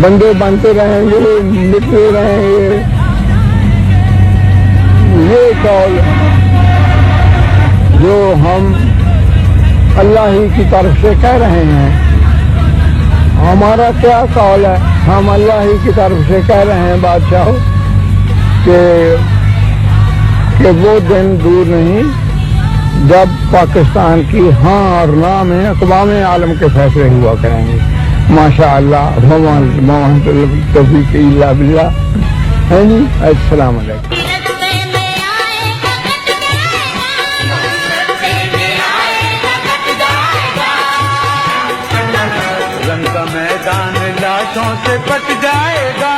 बंदे बनते रहेंगे, मिटते रहेंगे। ये कौल जो हम अल्लाह ही की तरफ से कह रहे हैं, हमारा क्या कौल है, हम अल्लाह ही की तरफ से कह रहे हैं बादशाह कि वो दिन दूर नहीं जब पाकिस्तान की हाँ और ना में अक़वाम आलम के फैसले हुआ करेंगे। माशा अल्लाह तौफीक इल्ला बिल्लाह है जी। अस्सलाम वालेकुम। रंग का मैदान लाशों से कट जाएगा।